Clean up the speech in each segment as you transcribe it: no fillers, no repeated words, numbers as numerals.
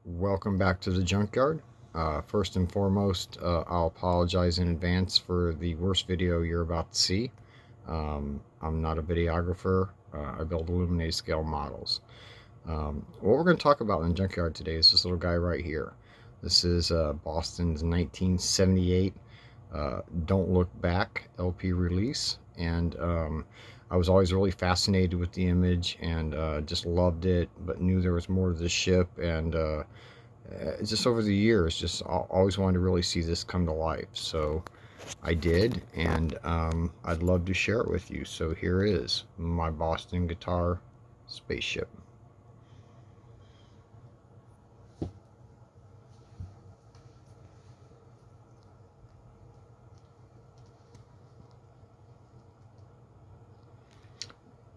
Welcome back to the junkyard. First and foremost, I'll apologize in advance for the worst video you're about to see. I'm not a videographer. I build illuminated scale models. What we're going to talk about in the junkyard today is this little guy right here. This is Boston's 1978 Don't Look Back LP release, and I was always really fascinated with the image and just loved it, but knew there was more to the ship. And just over the years, just always wanted to really see this come to life. So I did, and I'd love to share it with you. So here is my Boston guitar spaceship.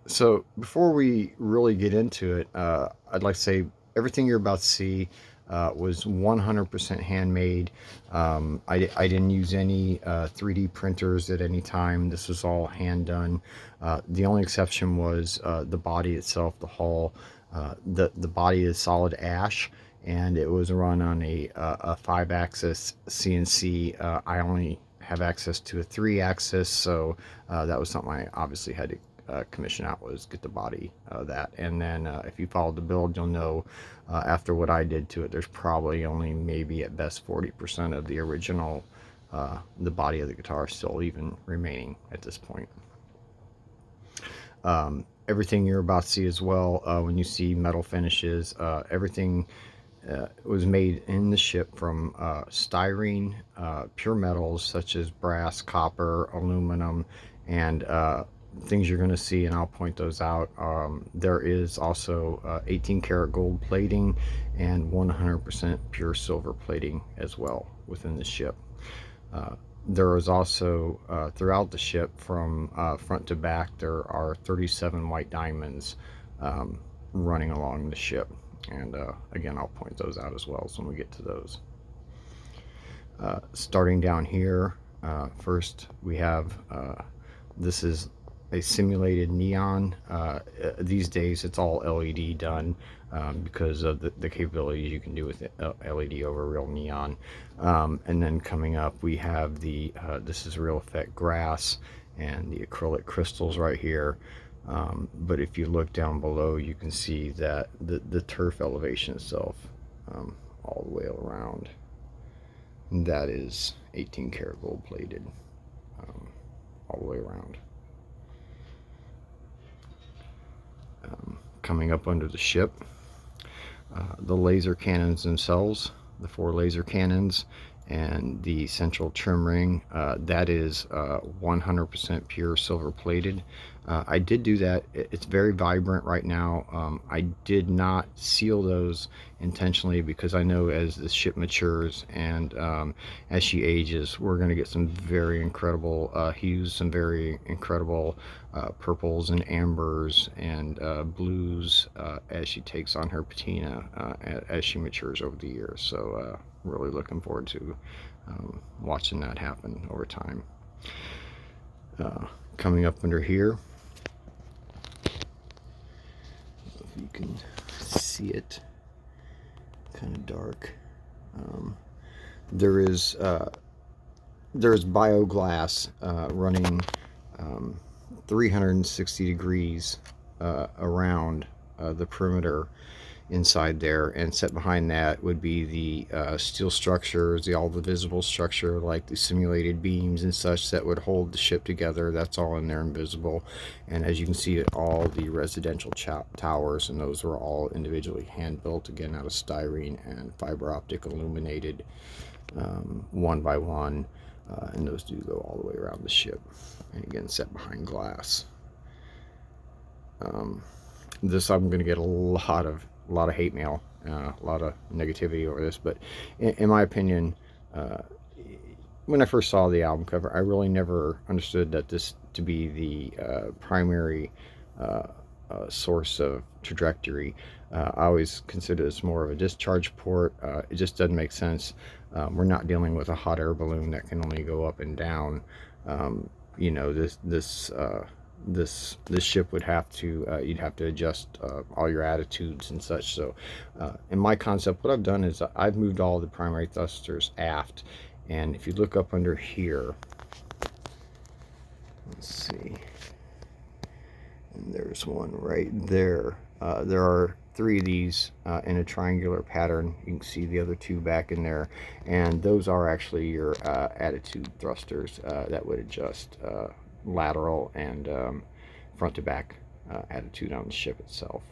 So before we really get into it, I'd like to say everything you're about to see was 100% handmade. I didn't use any 3D printers at any time. This was all hand done. The only exception was the body itself, the hull. The body is solid ash, and it was run on a 5-axis CNC. I only have access to a 3-axis, so that was something I obviously had to commission out, was get the body of that. And then if you followed the build, you'll know after what I did to it, there's probably only maybe at best 40% of the original, the body of the guitar still even remaining at this point. Everything you're about to see as well, when you see metal finishes, everything was made in the ship from styrene, pure metals such as brass, copper, aluminum, and things you're going to see, and I'll point those out. There is also 18 karat gold plating and 100% pure silver plating as well within the ship. There is also throughout the ship from front to back, there are 37 white diamonds running along the ship, and again, I'll point those out as well when we get to those. Starting down here, first we have this is a simulated neon. These days it's all LED done because of the capabilities you can do with LED over real neon. And then coming up we have the this is real effect grass and the acrylic crystals right here. But if you look down below, you can see that the turf elevation itself, all the way around, that is 18 karat gold plated, all the way around. Coming up under the ship, the laser cannons themselves, the 4 laser cannons, and the central trim ring, that is 100% pure silver plated. I did do that. It's very vibrant right now. I did not seal those intentionally because I know as the ship matures and as she ages, we're going to get some very incredible hues, some very incredible purples and ambers and blues as she takes on her patina as she matures over the years. So really looking forward to watching that happen over time. Coming up under here, if you can see it, kind of dark. There is Bioglass running 360 degrees around the perimeter inside there, and set behind that would be the steel structures, all the visible structure like the simulated beams and such that would hold the ship together. That's all in there invisible. And as you can see, all the residential towers, and those were all individually hand built, again out of styrene and fiber optic illuminated, one by one, and those do go all the way around the ship, and again set behind glass. This I'm going to get a lot of hate mail, a lot of negativity over this, but in my opinion, when I first saw the album cover, I really never understood that this to be the primary source of trajectory. I always consider this more of a discharge port. It just doesn't make sense. We're not dealing with a hot air balloon that can only go up and down. You know, this ship would have to you'd have to adjust all your attitudes and such. So in my concept, what I've done is I've moved all the primary thrusters aft, and if you look up under here, let's see, and there's one right there. There are 3 of these in a triangular pattern. You can see the other 2 back in there, and those are actually your attitude thrusters that would adjust lateral and front to back attitude on the ship itself.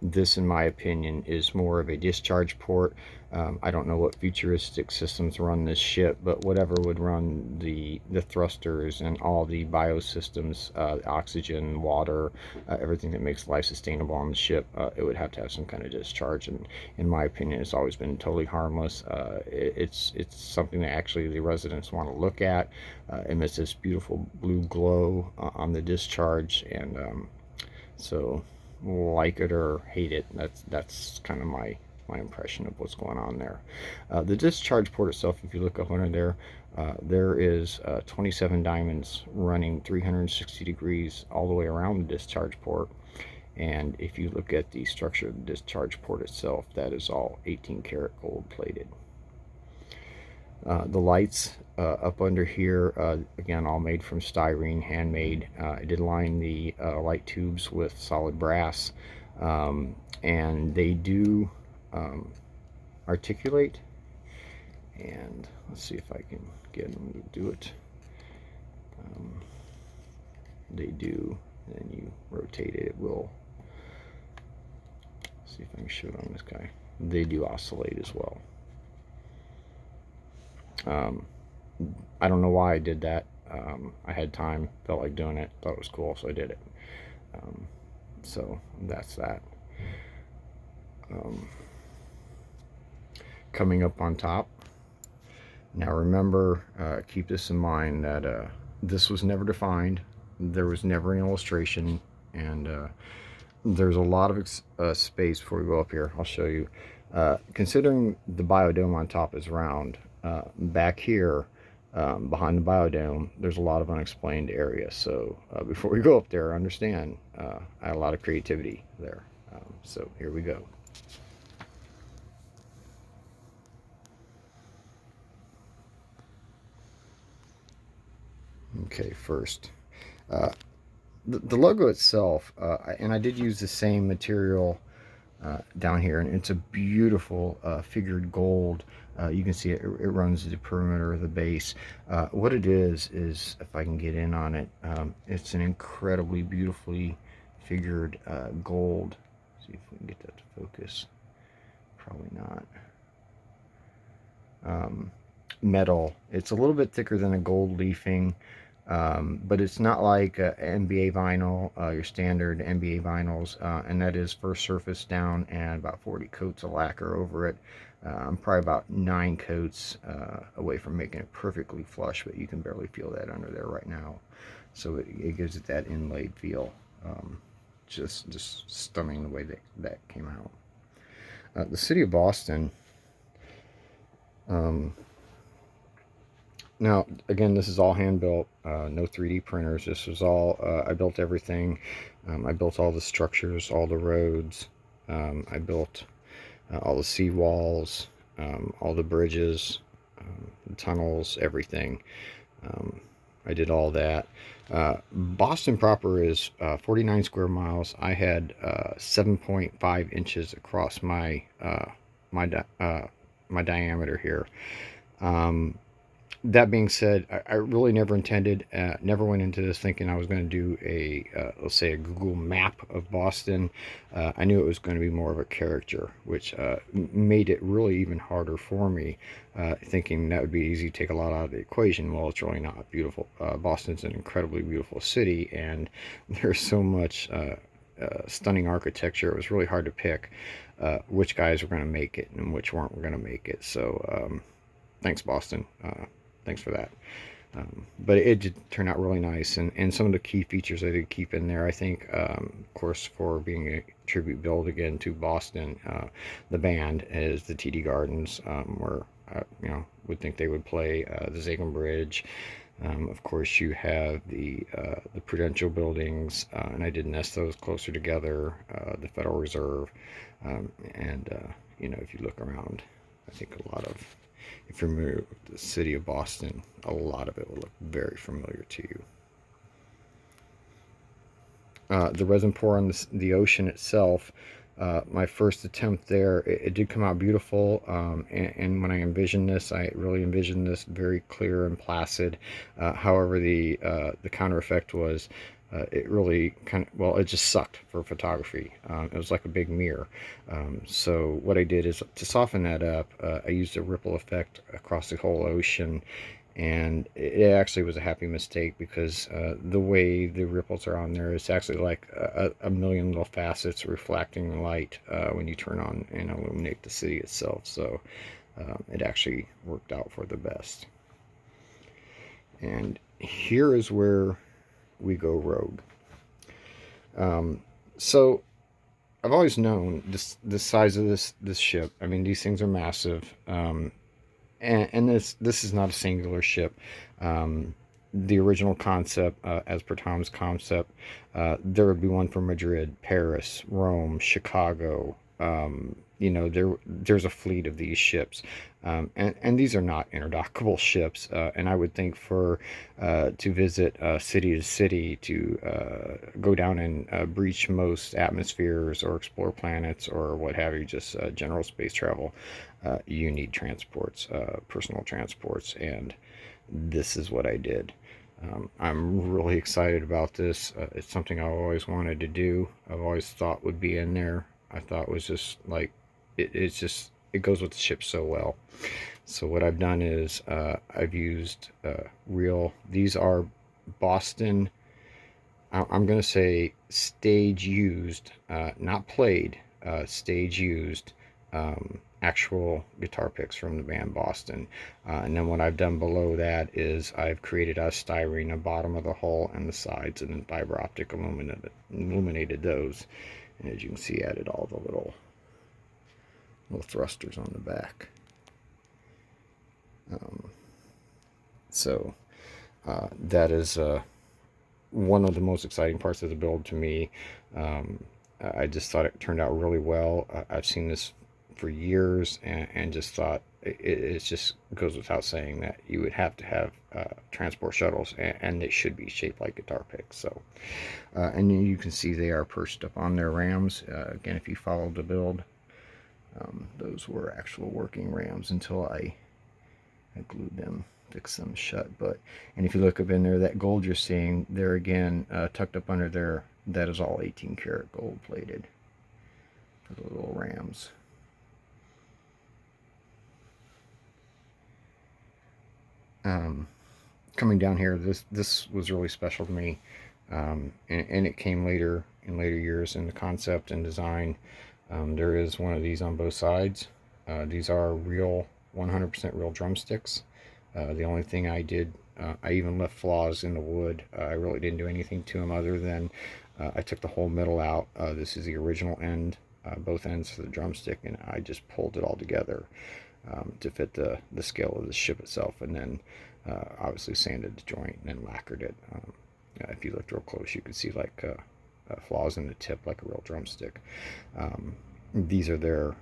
This, in my opinion, is more of a discharge port. I don't know what futuristic systems run this ship, but whatever would run the thrusters and all the biosystems, oxygen, water, everything that makes life sustainable on the ship, it would have to have some kind of discharge. And in my opinion, it's always been totally harmless. It's something that actually the residents want to look at. It emits this beautiful blue glow on the discharge, and so like it or hate it, that's kind of my impression of what's going on there. The discharge port itself, if you look up under there, there is 27 diamonds running 360 degrees all the way around the discharge port. And if you look at the structure of the discharge port itself, that is all 18 karat gold plated. The lights up under here, again, all made from styrene, handmade. I did line the light tubes with solid brass, and they do articulate. And let's see if I can get them to do it. They do, and then you rotate it, it will. Let's see if I can show it on this guy. They do oscillate as well. I don't know why I did that. I had time, felt like doing it, thought it was cool, so I did it. So that's that. Coming up on top. Now remember, keep this in mind that this was never defined. There was never an illustration, and there's a lot of space before we go up here. I'll show you. Considering the biodome on top is round, back here behind the biodome there's a lot of unexplained area. So before we go up there, understand I had a lot of creativity there. So here we go. Okay, first the logo itself, and I did use the same material down here, and it's a beautiful figured gold. You can see it runs the perimeter of the base. What it is if I can get in on it, it's an incredibly beautifully figured gold. See if we can get that to focus. Probably not. Metal. It's a little bit thicker than a gold leafing. But it's not like NBA vinyl, your standard NBA vinyls, and that is first surface down and about 40 coats of lacquer over it. I'm probably about 9 coats away from making it perfectly flush, but you can barely feel that under there right now. So it gives it that inlaid feel. Just stunning the way that came out. The city of Boston. Now, again, this is all hand built, no 3D printers. This was all, I built everything. I built all the structures, all the roads. I built all the seawalls, all the bridges, the tunnels, everything. I did all that. Boston proper is 49 square miles. I had 7.5 inches across my my diameter here. That being said, I really never intended, never went into this thinking I was going to do a, let's say, a Google map of Boston. I knew it was going to be more of a caricature, which made it really even harder for me, thinking that would be easy to take a lot out of the equation. Well, it's really not. Beautiful. Boston's an incredibly beautiful city, and there's so much stunning architecture. It was really hard to pick which guys were going to make it and which weren't going to make it. So thanks, Boston. Thanks for that. But it did turn out really nice, and some of the key features I did keep in there. I think, of course, for being a tribute build again to Boston, the band is the TD Gardens, where would think they would play the Zagan Bridge, Of course, you have the Prudential buildings, and I did nest those closer together. The Federal Reserve, and if you look around, I think a lot of, if you're familiar with the city of Boston, a lot of it will look very familiar to you. The resin pour on the ocean itself, my first attempt there, it did come out beautiful. And when I envisioned this, I really envisioned this very clear and placid. However, the counter effect was, it really kind of, well, it just sucked for photography. It was like a big mirror. So what I did is, to soften that up, I used a ripple effect across the whole ocean, and it actually was a happy mistake, because the way the ripples are on there, it's actually like a million little facets reflecting light when you turn on and illuminate the city itself. So it actually worked out for the best. And here is where we go rogue. So I've always known the size of this ship. I mean, these things are massive. And this is not a singular ship. The original concept, as per Tom's concept, there would be one for Madrid, Paris, Rome, Chicago. There's a fleet of these ships, and these are not interdockable ships. And I would think for to visit city to city, to go down and breach most atmospheres or explore planets or what have you, just general space travel, you need transports, personal transports, and this is what I did. I'm really excited about this. It's something I always wanted to do. I've always thought would be in there. I thought was just like, it goes with the ship so well. So what I've done is I've used these are Boston, I'm going to say stage used, not played, stage used, actual guitar picks from the band Boston. And then what I've done below that is I've created a styrene, the bottom of the hull and the sides, and then fiber optic illuminated those. And as you can see, added all the little thrusters on the back. So that is one of the most exciting parts of the build to me. I just thought it turned out really well. I've seen this for years, and just thought it just goes without saying that you would have to have transport shuttles, and they should be shaped like guitar picks. So, and you can see they are perched up on their rams. Again, if you followed the build, those were actual working rams until I glued them, fixed them shut. And if you look up in there, that gold you're seeing there, again, tucked up under there, that is all 18 karat gold plated for the little rams. Coming down here, this was really special to me, and it came later in later years in the concept and design. There is one of these on both sides. These are real, 100% real drumsticks. The only thing I did, I even left flaws in the wood. I really didn't do anything to them other than I took the whole middle out. This is the original end, both ends for the drumstick, and I just pulled it all together to fit the scale of the ship itself, and then obviously sanded the joint and then lacquered it. If you looked real close, you could see like flaws in the tip, like a real drumstick. These are there.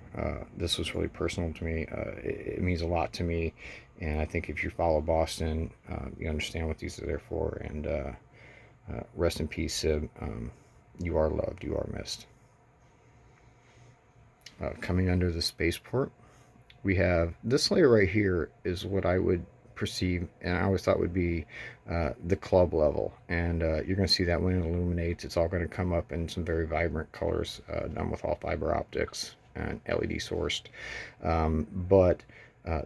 This was really personal to me. It means a lot to me, and I think if you follow Boston, you understand what these are there for. And rest in peace, Sib. You are loved. You are missed. Coming under the spaceport, we have this layer right here is what I would perceive, and I always thought would be the club level. And you're going to see that when it illuminates, it's all going to come up in some very vibrant colors, done with all fiber optics and LED sourced. But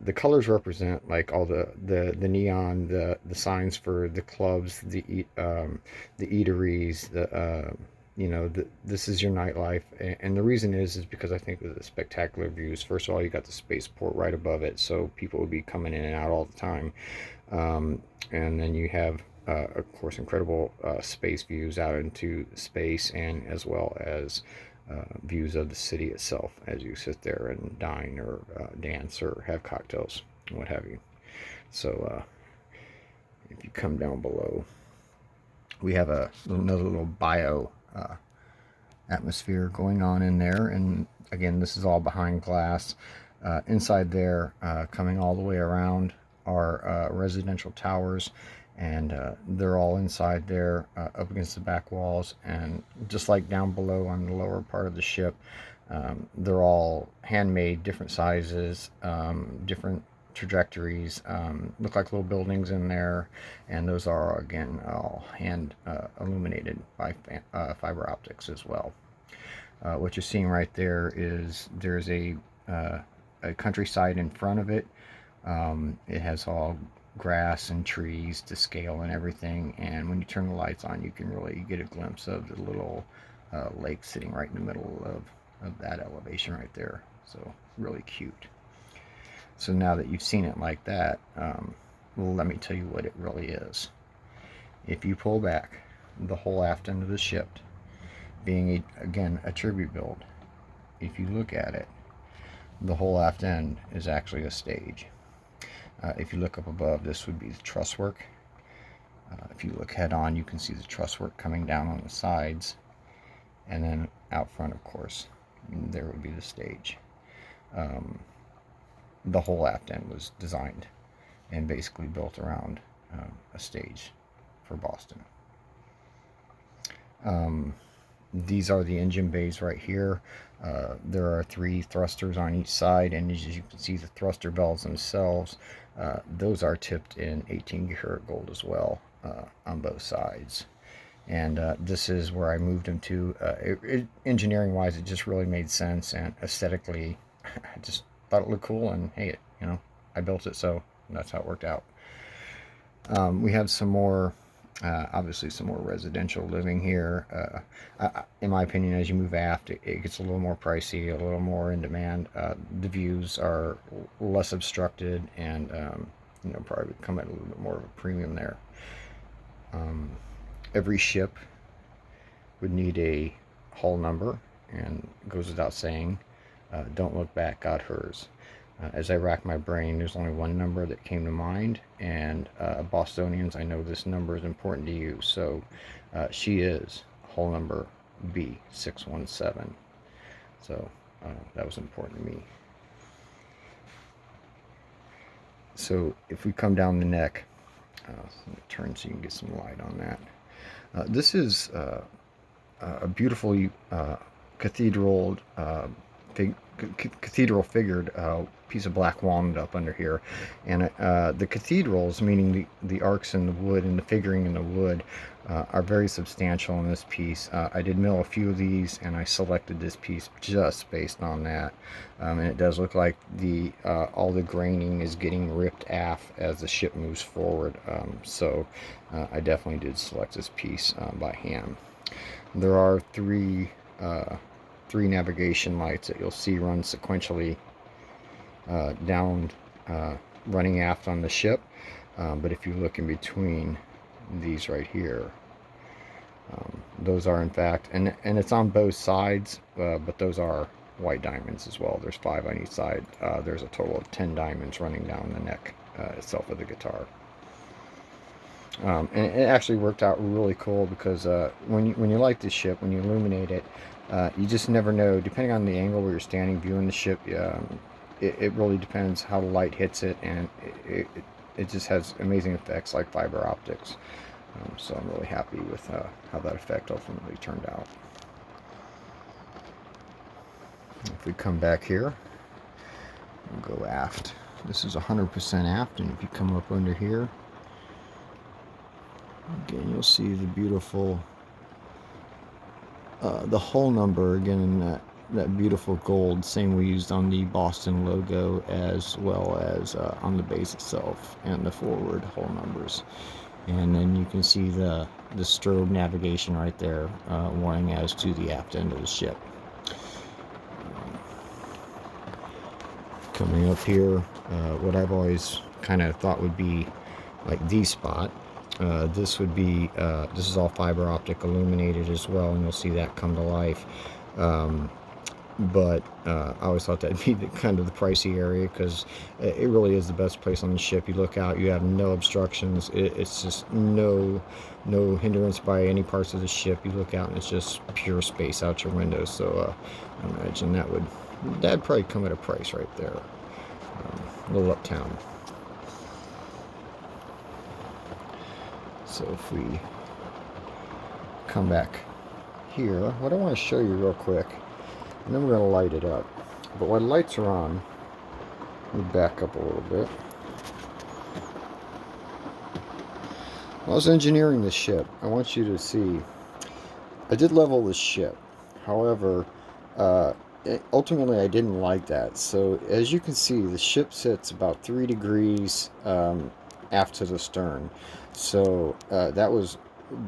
the colors represent like all the neon, the signs for the clubs, the eateries, this is your nightlife. And the reason is because I think of the spectacular views. First of all, you got the spaceport right above it, so people will be coming in and out all the time. And then you have, of course, incredible space views out into space, and as well as views of the city itself as you sit there and dine or dance or have cocktails, what have you. So If you come down below, we have another little bio atmosphere going on in there, and again, this is all behind glass. Inside there, coming all the way around, are residential towers, and they're all inside there, up against the back walls. And just like down below on the lower part of the ship, they're all handmade, different sizes, different trajectories, look like little buildings in there, and those are again all hand illuminated by fiber optics as well. What you're seeing right there is there's a countryside in front of it. It has all grass and trees to scale and everything, and when you turn the lights on, you can really get a glimpse of the little lake sitting right in the middle of that elevation right there. So really cute. So now that you've seen it like that, well, let me tell you what it really is. If you pull back the whole aft end of the ship, being again a tribute build, if you look at it, the whole aft end is actually a stage. If you look up above, this would be the truss work. If you look head on, you can see the truss work coming down on the sides, and then out front, of course, there would be the stage. The whole aft end was designed and basically built around a stage for Boston. These are the engine bays right here. There are 3 thrusters on each side, and as you can see, the thruster bells themselves, those are tipped in 18 karat gold as well, on both sides. And this is where I moved them to. Engineering wise, it just really made sense, and aesthetically, I just thought it looked cool, and hey, I built it, so that's how it worked out. We have some more, obviously some more residential living here. In my opinion, as you move aft, it gets a little more pricey, a little more in demand. The views are less obstructed, and probably come at a little bit more of a premium there. Every ship would need a hull number, and it goes without saying, don't look back, got hers. As I racked my brain, there's only one number that came to mind, and Bostonians, I know this number is important to you, so she is hull number B617. So that was important to me. So if we come down the neck, let me turn so you can get some light on that. This is a beautiful cathedral figured piece of black walnut up under here, and the cathedrals, meaning the arcs in the wood and the figuring in the wood, are very substantial in this piece. I did mill a few of these, and I selected this piece just based on that, and it does look like all the graining is getting ripped aft as the ship moves forward, so I definitely did select this piece by hand. There are three navigation lights that you'll see run sequentially down, running aft on the ship, but if you look in between these right here, those are in fact, and it's on both sides, but those are white diamonds as well. There's 5 on each side. There's a total of 10 diamonds running down the neck itself of the guitar. And it actually worked out really cool, because when you light the ship, when you illuminate it, you just never know, depending on the angle where you're standing viewing the ship, it really depends how the light hits it, and it just has amazing effects like fiber optics. So I'm really happy with how that effect ultimately turned out. If we come back here, we'll go aft. This is 100% aft, and if you come up under here, again, you'll see the beautiful, the hull number, again, in that beautiful gold, same we used on the Boston logo, as well as on the base itself, and the forward hull numbers. And then you can see the strobe navigation right there, warning as to the aft end of the ship. Coming up here, what I've always kind of thought would be like the spot. This would be, this is all fiber optic illuminated as well, and you'll see that come to life. but I always thought that'd be kind of the pricey area, because it really is the best place on the ship. You look out, you have no obstructions. It's just no hindrance by any parts of the ship. You look out and it's just pure space out your window. So I imagine that'd probably come at a price right there. A little uptown. So if we come back here, what I want to show you real quick, and then we're going to light it up. But when lights are on, let me back up a little bit. When I was engineering the ship, I want you to see, I did level the ship. However, ultimately I didn't like that. So as you can see, the ship sits about 3 degrees aft to the stern. So that was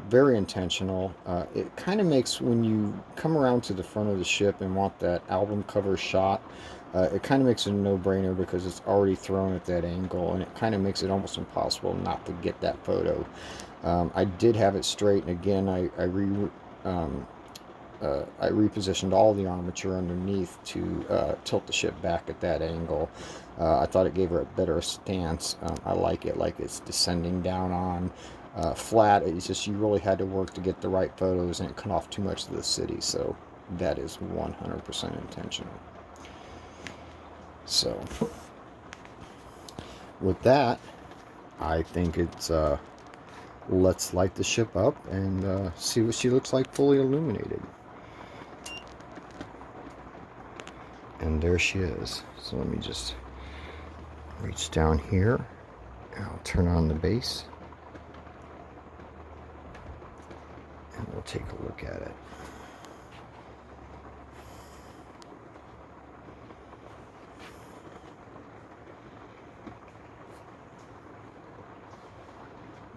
very intentional. It kind of makes, when you come around to the front of the ship and want that album cover shot, it kind of makes it a no-brainer, because it's already thrown at that angle, and it kind of makes it almost impossible not to get that photo. I did have it straight, and again, I repositioned all the armature underneath to tilt the ship back at that angle. I thought it gave her a better stance. I like it's descending down on. Flat, it's just, you really had to work to get the right photos, and it cut off too much of the city, so that is 100% intentional. So with that, I think it's let's light the ship up and see what she looks like fully illuminated. And there she is. So let me just reach down here, and I'll turn on the base, and we'll take a look at it.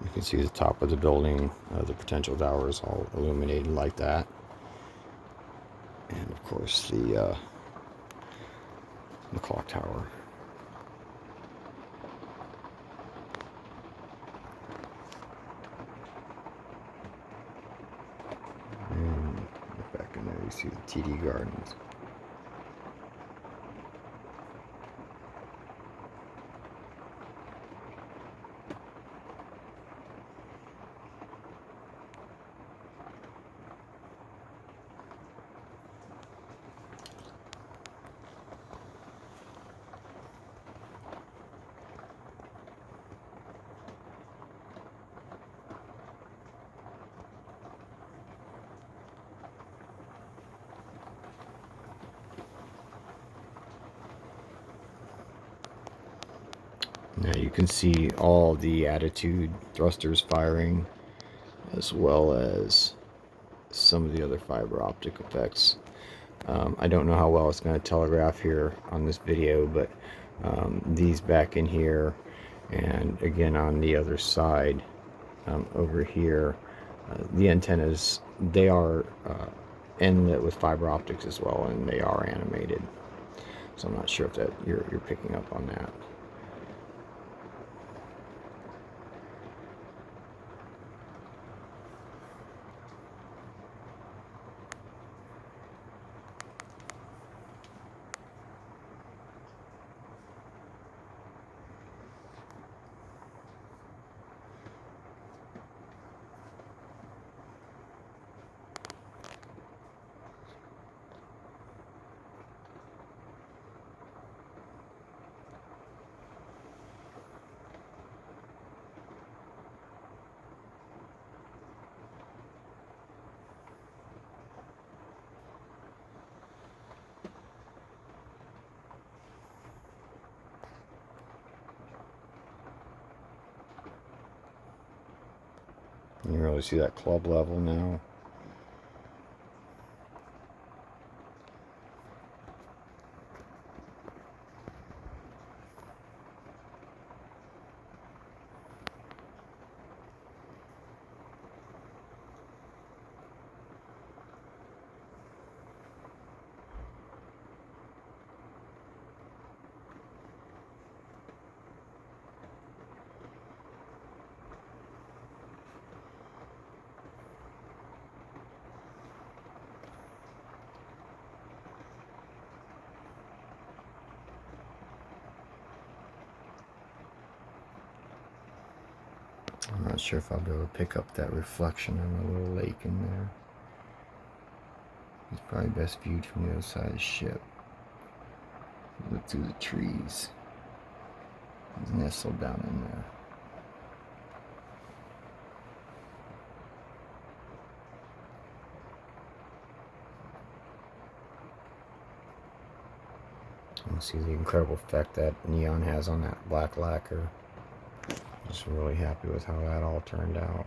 You can see the top of the building, the potential towers all illuminated like that. And of course the clock tower. And back in there you see the TD Gardens. Now you can see all the attitude thrusters firing, as well as some of the other fiber optic effects. I don't know how well it's going to telegraph here on this video, but these back in here, and again on the other side over here, the antennas, they are inlit with fiber optics as well, and they are animated. So I'm not sure if that you're picking up on that. You can really see that club level now. I'm not sure if I'll be able to pick up that reflection on a little lake in there. It's probably best viewed from the other side of the ship. Look through the trees. It's nestled down in there. You can see the incredible effect that neon has on that black lacquer. Just really happy with how that all turned out.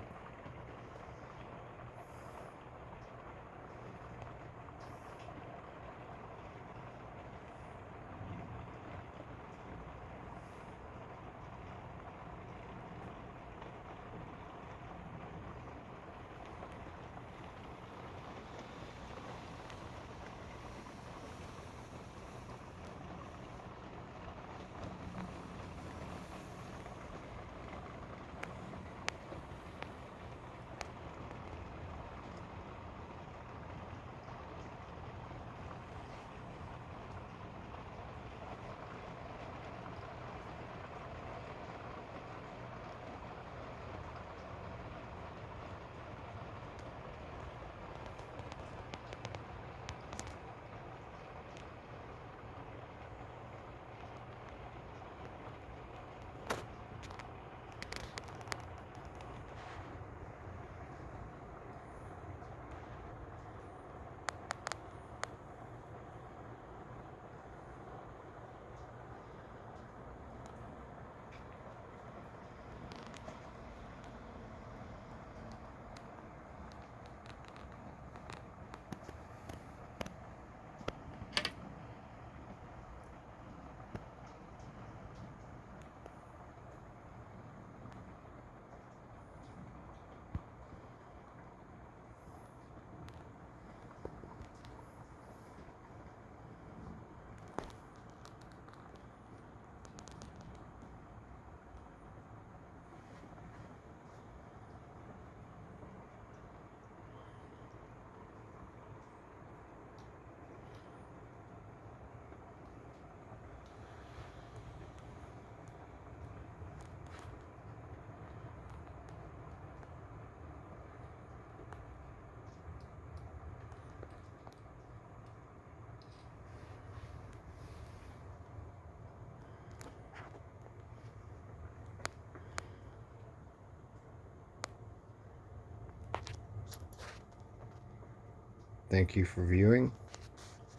Thank you for viewing.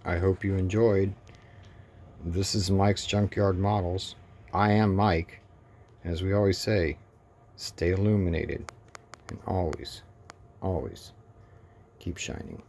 I hope you enjoyed. This is Mike's Junkyard Models. I am Mike. As we always say, stay illuminated and always, always keep shining.